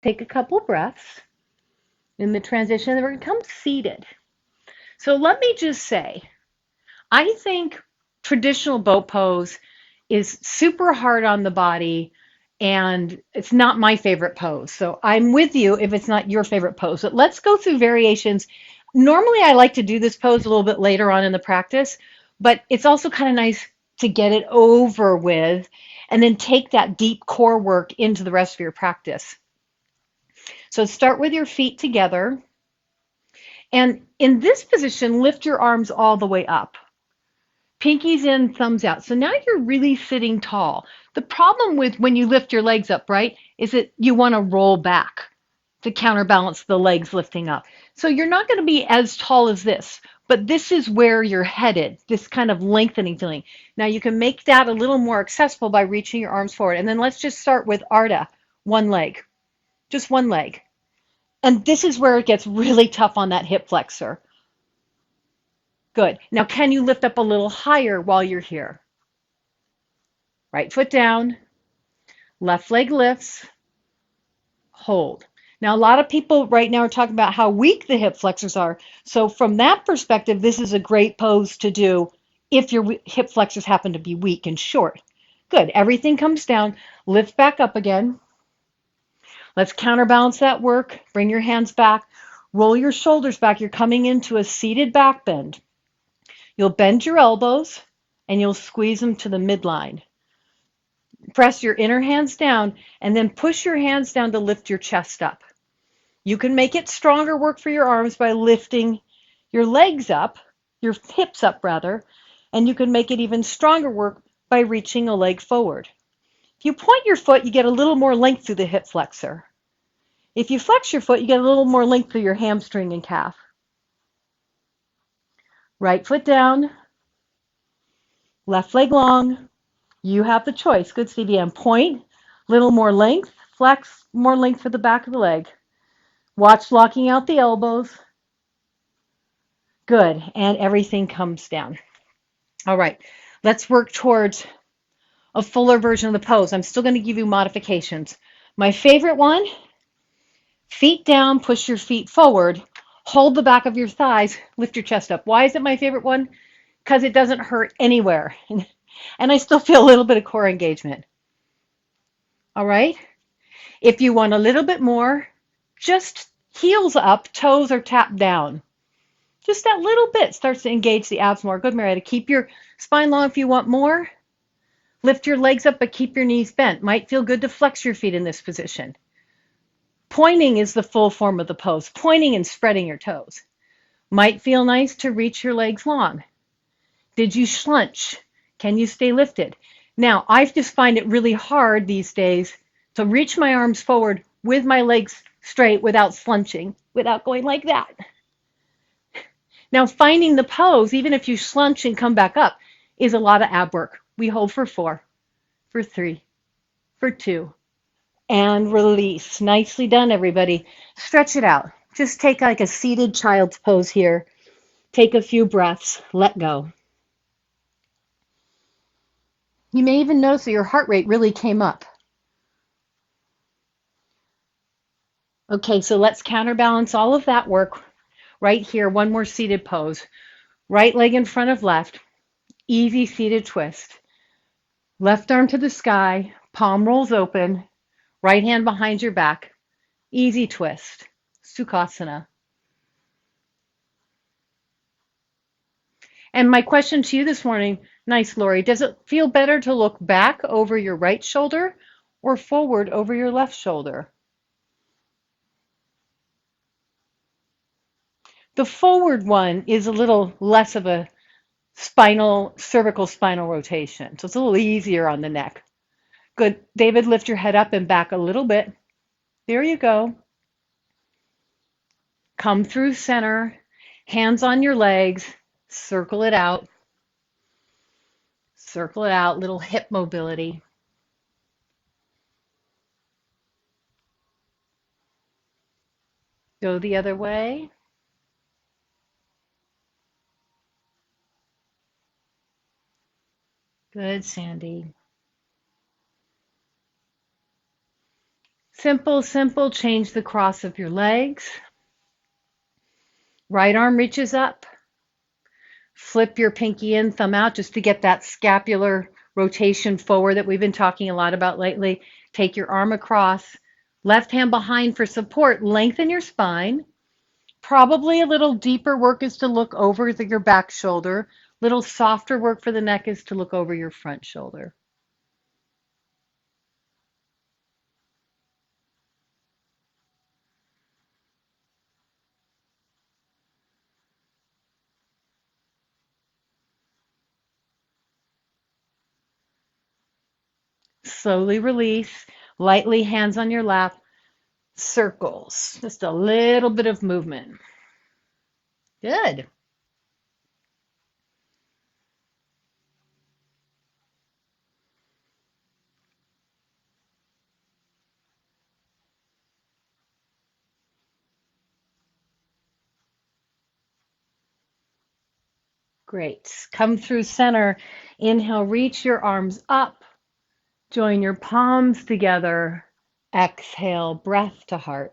Take a couple breaths in the transition, and we're going to come seated. So let me just say, I think traditional boat pose is super hard on the body and it's not my favorite pose. So I'm with you if it's not your favorite pose. But let's go through variations. Normally, I like to do this pose a little bit later on in the practice, but it's also kind of nice to get it over with and then take that deep core work into the rest of your practice. So start with your feet together. And in this position, lift your arms all the way up. Pinkies in, thumbs out. So now you're really sitting tall. The problem with when you lift your legs up, right, is that you want to roll back to counterbalance the legs lifting up. So you're not going to be as tall as this, but this is where you're headed, this kind of lengthening feeling. Now you can make that a little more accessible by reaching your arms forward. And then let's just start with Ardha, one leg, just one leg. And this is where it gets really tough on that hip flexor. Good. Now, can you lift up a little higher while you're here? Right foot down, left leg lifts, hold. Now, a lot of people right now are talking about how weak the hip flexors are. So from that perspective, this is a great pose to do if your hip flexors happen to be weak and short. Good. Everything comes down. Lift back up again. Let's counterbalance that work. Bring your hands back. Roll your shoulders back. You're coming into a seated back bend. You'll bend your elbows and you'll squeeze them to the midline. Press your inner hands down and then push your hands down to lift your chest up. You can make it stronger work for your arms by lifting your legs up, your hips up rather, and you can make it even stronger work by reaching a leg forward. If you point your foot, you get a little more length through the hip flexor. If you flex your foot, you get a little more length through your hamstring and calf. Right foot down, left leg long. You have the choice. Good, CBM. Point, little more length, flex, more length for the back of the leg. Watch locking out the elbows. Good, and everything comes down. All right, let's work towards a fuller version of the pose. I'm still going to give you modifications. My favorite one, feet down, push your feet forward, hold the back of your thighs, lift your chest up. Why is it my favorite one? Because it doesn't hurt anywhere. And I still feel a little bit of core engagement. All right? If you want a little bit more, just heels up, toes are tapped down. Just that little bit starts to engage the abs more. Good, Marietta. Keep your spine long if you want more. Lift your legs up, but keep your knees bent. Might feel good to flex your feet in this position. Pointing is the full form of the pose. Pointing and spreading your toes. Might feel nice to reach your legs long. Did you schlunch? Can you stay lifted? Now, I just find it really hard these days to reach my arms forward with my legs straight without slunching, without going like that. Now, finding the pose, even if you slunch and come back up, is a lot of ab work. We hold for 4, for 3, for 2, and release. Nicely done, everybody. Stretch it out. Just take like a seated child's pose here. Take a few breaths. Let go. You may even notice that your heart rate really came up. Okay, so let's counterbalance all of that work right here. One more seated pose. Right leg in front of left. Easy seated twist. Left arm to the sky. Palm rolls open. Right hand behind your back. Easy twist. Sukhasana. And my question to you this morning, nice, Lori, does it feel better to look back over your right shoulder or forward over your left shoulder? The forward one is a little less of a cervical spinal rotation. So it's a little easier on the neck. Good. David, lift your head up and back a little bit. There you go. Come through center, hands on your legs, circle it out. Circle it out, little hip mobility. Go the other way. Good, Sandy. Simple, simple. Change the cross of your legs. Right arm reaches up. Flip your pinky in, thumb out, just to get that scapular rotation forward that we've been talking a lot about lately. Take your arm across. Left hand behind for support. Lengthen your spine. Probably a little deeper work is to look over your back shoulder. Little softer work for the neck is to look over your front shoulder. Slowly release. Lightly, hands on your lap. Circles. Just a little bit of movement. Good. Great. Come through center. Inhale, reach your arms up. Join your palms together. Exhale, breath to heart.